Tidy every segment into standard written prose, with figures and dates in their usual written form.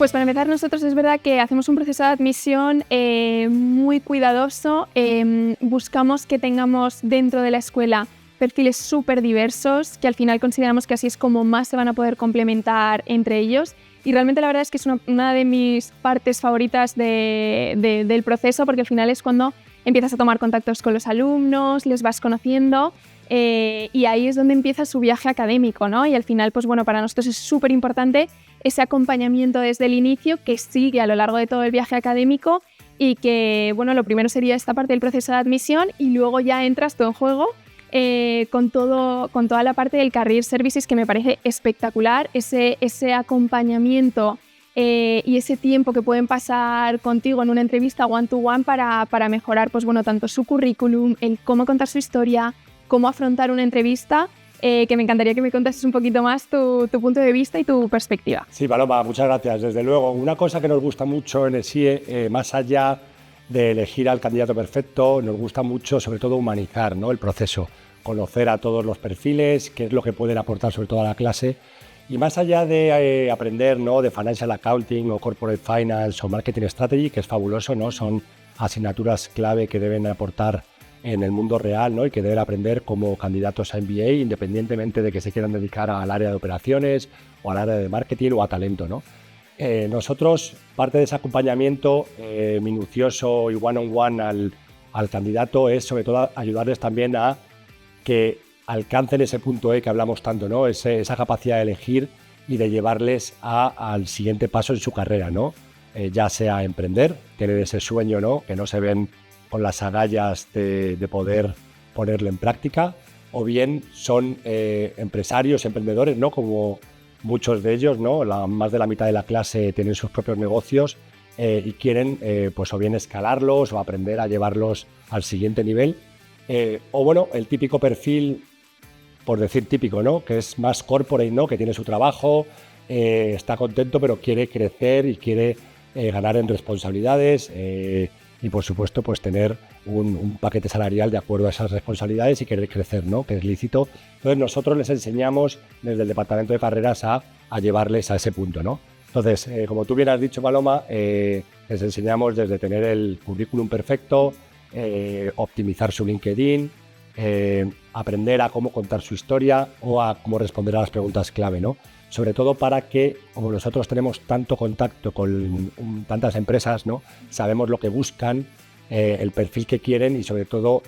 Pues para empezar, nosotros es verdad que hacemos un proceso de admisión muy cuidadoso. Buscamos que tengamos dentro de la escuela perfiles súper diversos, que al final consideramos que así es como más se van a poder complementar entre ellos. Y realmente la verdad es que es una de mis partes favoritas del proceso, porque al final es cuando empiezas a tomar contactos con los alumnos, les vas conociendo y ahí es donde empieza su viaje académico, ¿no? Y al final, pues bueno, para nosotros es súper importante ese acompañamiento desde el inicio que sigue a lo largo de todo el viaje académico y que, bueno, lo primero sería esta parte del proceso de admisión y luego ya entras todo en juego con toda la parte del Career Services, que me parece espectacular, ese acompañamiento y ese tiempo que pueden pasar contigo en una entrevista one-to-one para mejorar, pues bueno, tanto su currículum, el cómo contar su historia, cómo afrontar una entrevista, que me encantaría que me contases un poquito más tu punto de vista y tu perspectiva. Sí, Paloma, muchas gracias. Desde luego, una cosa que nos gusta mucho en el SIE, más allá de elegir al candidato perfecto, nos gusta mucho, sobre todo, humanizar, ¿no?, el proceso, conocer a todos los perfiles, qué es lo que pueden aportar sobre todo a la clase. Y más allá de aprender, ¿no?, de Financial Accounting o Corporate Finance o Marketing Strategy, que es fabuloso, ¿no?, son asignaturas clave que deben aportar en el mundo real, ¿no?, y que deben aprender como candidatos a MBA, independientemente de que se quieran dedicar al área de operaciones o al área de marketing o a talento, ¿no? Nosotros, parte de ese acompañamiento minucioso y one-on-one al candidato es sobre todo ayudarles también a que alcancen ese punto que hablamos tanto, ¿no?, esa capacidad de elegir y de llevarles al siguiente paso en su carrera, ¿no? Ya sea emprender, tener ese sueño, ¿no?, que no se ven con las agallas de poder ponerlo en práctica, o bien son empresarios, emprendedores, ¿no?, como muchos de ellos, ¿no?, más de la mitad de la clase tienen sus propios negocios y quieren pues o bien escalarlos o aprender a llevarlos al siguiente nivel. O bueno, el típico perfil, por decir típico, ¿no?, que es más corporate, ¿no?, que tiene su trabajo, está contento pero quiere crecer y quiere ganar en responsabilidades y por supuesto pues tener un paquete salarial de acuerdo a esas responsabilidades y querer crecer, ¿no?, que es lícito. Entonces nosotros les enseñamos desde el departamento de carreras a llevarles a ese punto, ¿no? Entonces, como tú bien has dicho, Paloma, les enseñamos desde tener el currículum perfecto, optimizar su LinkedIn, aprender a cómo contar su historia o a cómo responder a las preguntas clave, ¿no? Sobre todo para que, como nosotros tenemos tanto contacto con tantas empresas, ¿no?, sabemos lo que buscan, el perfil que quieren y sobre todo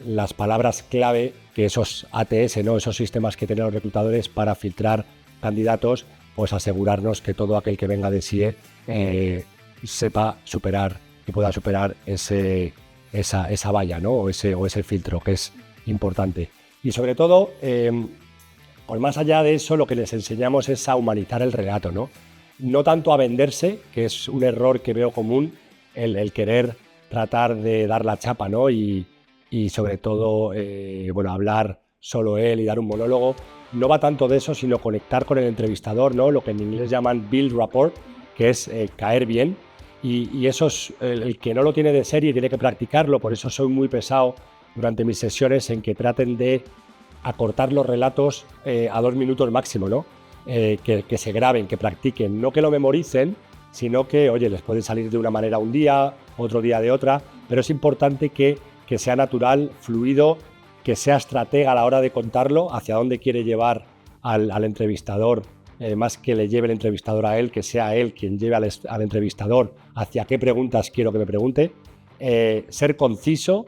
las palabras clave que esos ATS, ¿no?, esos sistemas que tienen los reclutadores para filtrar candidatos, pues asegurarnos que todo aquel que venga de SIE sepa superar y pueda superar esa valla, ¿no?, o ese filtro, que es importante. Y sobre todo, pues más allá de eso, lo que les enseñamos es a humanizar el relato, ¿no? No tanto a venderse, que es un error que veo común, el querer tratar de dar la chapa, ¿no?, y sobre todo, bueno, hablar solo él y dar un monólogo. No va tanto de eso, sino conectar con el entrevistador, ¿no?, lo que en inglés llaman build rapport, que es caer bien. Y eso es el que no lo tiene de serie y tiene que practicarlo. Por eso soy muy pesado durante mis sesiones en que traten de acortar los relatos a 2 minutos máximo, ¿no? Que se graben, que practiquen, no que lo memoricen, sino que, oye, les puede salir de una manera un día, otro día de otra, pero es importante que sea natural, fluido, que sea estratega a la hora de contarlo, hacia dónde quiere llevar al entrevistador, más que le lleve el entrevistador a él, que sea él quien lleve al entrevistador hacia qué preguntas quiero que me pregunte, ser conciso,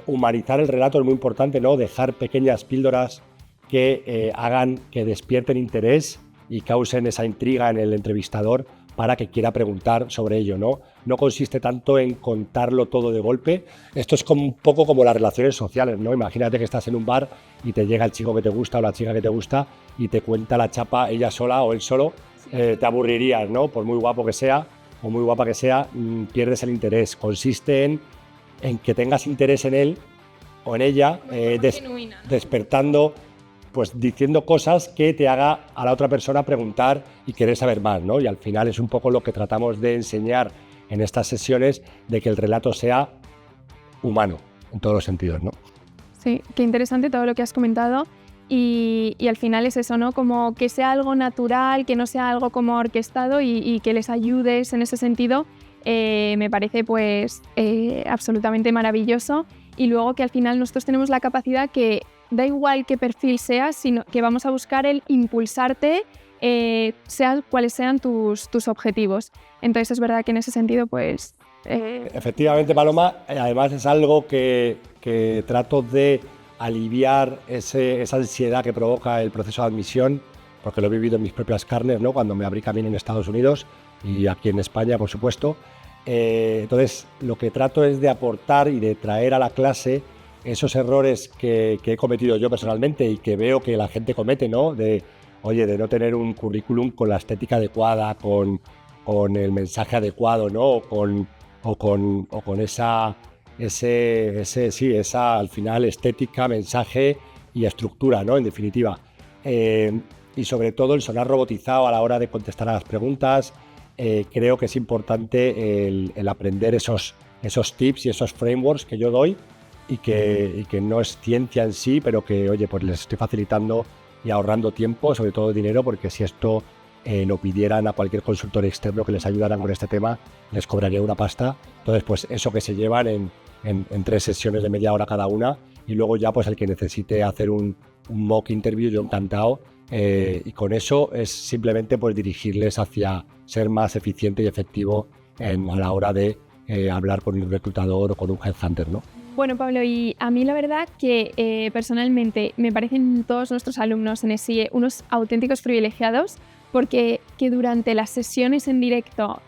humanizar el relato es muy importante, ¿no?, dejar pequeñas píldoras que hagan que despierten interés y causen esa intriga en el entrevistador para que quiera preguntar sobre ello, ¿no? No consiste tanto en contarlo todo de golpe. Esto es un poco como las relaciones sociales, ¿no? Imagínate que estás en un bar y te llega el chico que te gusta o la chica que te gusta y te cuenta la chapa ella sola o él solo, te aburrirías, ¿no? Por muy guapo que sea o muy guapa que sea, pierdes el interés. Consiste en que tengas interés en él o en ella, despertando, pues diciendo cosas que te haga a la otra persona preguntar y querer saber más, ¿no? Y al final es un poco lo que tratamos de enseñar en estas sesiones, de que el relato sea humano en todos los sentidos, ¿no? Sí, qué interesante todo lo que has comentado. y al final es eso, ¿no? Como que sea algo natural, que no sea algo como orquestado y que les ayudes en ese sentido, me parece pues absolutamente maravilloso. Y luego que al final nosotros tenemos la capacidad que da igual qué perfil seas, sino que vamos a buscar el impulsarte, sean cuáles sean tus objetivos. Entonces es verdad que en ese sentido pues... Efectivamente, Paloma, además es algo que trato de aliviar esa ansiedad que provoca el proceso de admisión, porque lo he vivido en mis propias carnes, ¿no? Cuando me abrí camino en Estados Unidos y aquí en España, por supuesto. Entonces, lo que trato es de aportar y de traer a la clase esos errores que he cometido yo personalmente y que veo que la gente comete, ¿no? De no tener un currículum con la estética adecuada, con el mensaje adecuado, ¿no? O con esa al final estética, mensaje y estructura, ¿no? En definitiva. Y sobre todo el sonar robotizado a la hora de contestar a las preguntas. Creo que es importante el aprender esos tips y esos frameworks que yo doy y que no es ciencia en sí, pero que, pues les estoy facilitando y ahorrando tiempo, sobre todo dinero, porque si esto lo pidieran a cualquier consultor externo que les ayudara con este tema, les cobraría una pasta. Entonces, pues eso que se llevan en 3 sesiones de media hora cada una, y luego ya pues el que necesite hacer un mock interview, yo encantado. Y con eso es simplemente pues dirigirles hacia ser más eficiente y efectivo a la hora de hablar con un reclutador o con un headhunter, ¿no? Bueno, Pablo, y a mí la verdad que personalmente me parecen todos nuestros alumnos en SIE unos auténticos privilegiados, porque que durante las sesiones en directo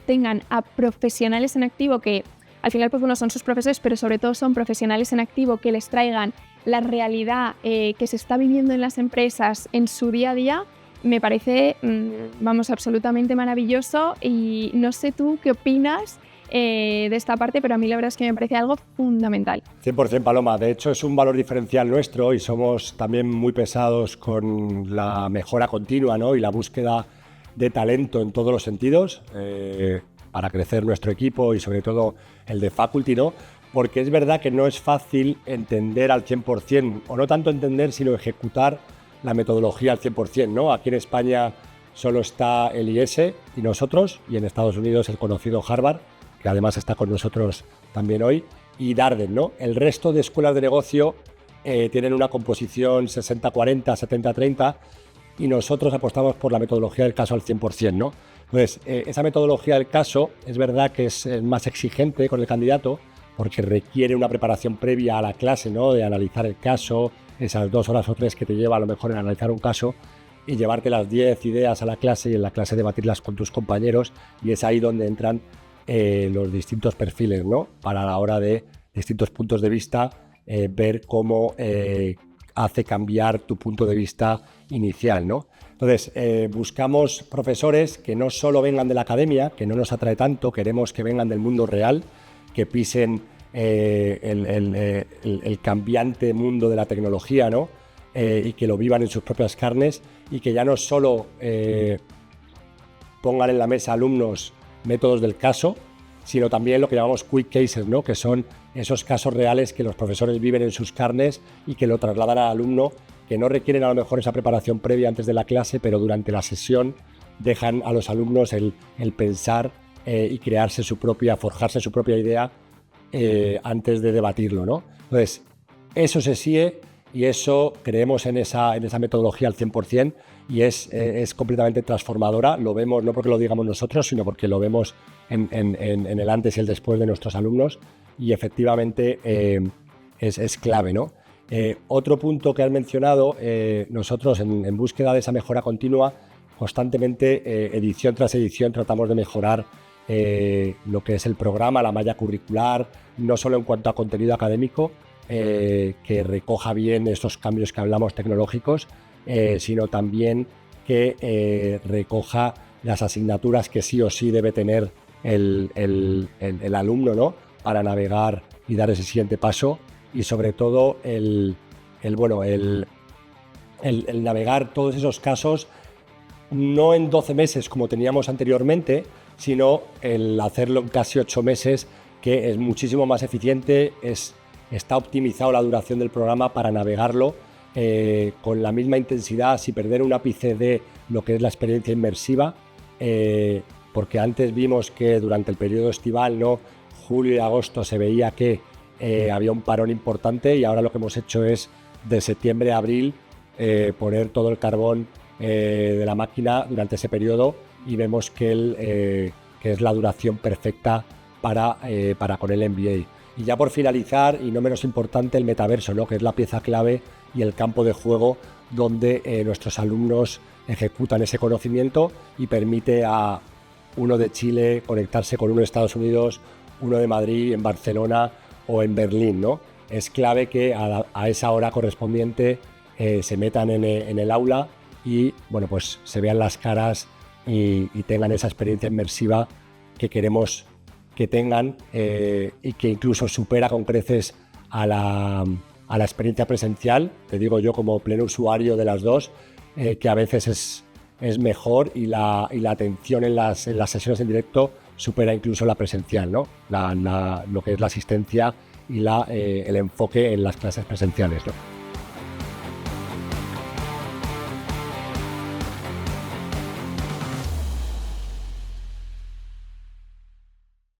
tengan a profesionales en activo que al final pues, son sus profesores, pero sobre todo son profesionales en activo que les traigan la realidad que se está viviendo en las empresas en su día a día, me parece, absolutamente maravilloso. Y no sé tú qué opinas de esta parte, pero a mí la verdad es que me parece algo fundamental. 100%, Paloma. De hecho, es un valor diferencial nuestro y somos también muy pesados con la mejora continua, ¿no? Y la búsqueda de talento en todos los sentidos para crecer nuestro equipo y sobre todo el de faculty, ¿no? Porque es verdad que no es fácil entender al 100%, o no tanto entender, sino ejecutar la metodología al 100%, ¿no? Aquí en España solo está el IS y nosotros, y en Estados Unidos el conocido Harvard, que además está con nosotros también hoy, y Darden, ¿no? El resto de escuelas de negocio tienen una composición 60-40, 70-30, y nosotros apostamos por la metodología del caso al 100%, ¿no? Entonces, esa metodología del caso es verdad que es más exigente con el candidato, porque requiere una preparación previa a la clase, ¿no? De analizar el caso, esas 2 horas o 3 que te lleva a lo mejor en analizar un caso, y llevarte las 10 ideas a la clase y en la clase debatirlas con tus compañeros, y es ahí donde entran los distintos perfiles, ¿no? Para la hora de distintos puntos de vista, ver cómo hace cambiar tu punto de vista inicial, ¿no? Entonces, buscamos profesores que no solo vengan de la academia, que no nos atrae tanto, queremos que vengan del mundo real, que pisen el cambiante mundo de la tecnología, ¿no? Y que lo vivan en sus propias carnes, y que ya no solo pongan en la mesa alumnos métodos del caso, sino también lo que llamamos quick cases, ¿no? Que son esos casos reales que los profesores viven en sus carnes y que lo trasladan al alumno, que no requieren a lo mejor esa preparación previa antes de la clase, pero durante la sesión dejan a los alumnos el pensar y forjarse su propia idea antes de debatirlo, ¿no? Entonces, eso se sigue y eso creemos en esa metodología al 100%, y es completamente transformadora. Lo vemos no porque lo digamos nosotros, sino porque lo vemos en el antes y el después de nuestros alumnos, y efectivamente es clave, ¿no? Otro punto que has mencionado, nosotros en búsqueda de esa mejora continua, constantemente, edición tras edición, tratamos de mejorar lo que es el programa, la malla curricular, no solo en cuanto a contenido académico, que recoja bien estos cambios que hablamos tecnológicos, sino también que recoja las asignaturas que sí o sí debe tener el alumno, ¿no? Para navegar y dar ese siguiente paso, y sobre todo el navegar todos esos casos no en 12 meses como teníamos anteriormente, sino el hacerlo en casi 8 meses, que es muchísimo más eficiente, está optimizado la duración del programa para navegarlo con la misma intensidad, sin perder un ápice de lo que es la experiencia inmersiva, porque antes vimos que durante el periodo estival, ¿no?, julio y agosto, se veía que había un parón importante, y ahora lo que hemos hecho es de septiembre a abril poner todo el carbón de la máquina durante ese periodo, y vemos que es la duración perfecta para con el MBA. Y ya por finalizar, y no menos importante, el metaverso, ¿no?, que es la pieza clave y el campo de juego donde nuestros alumnos ejecutan ese conocimiento y permite a uno de Chile conectarse con uno de Estados Unidos, uno de Madrid, en Barcelona o en Berlín, ¿no? Es clave que a esa hora correspondiente se metan en el aula y, bueno, pues se vean las caras y tengan esa experiencia inmersiva que queremos que tengan, y que incluso supera con creces a la experiencia presencial. Te digo yo, como pleno usuario de las dos, que a veces es mejor, y la atención en las sesiones en directo supera incluso la presencial, ¿no? Lo que es la asistencia y el enfoque en las clases presenciales, ¿no?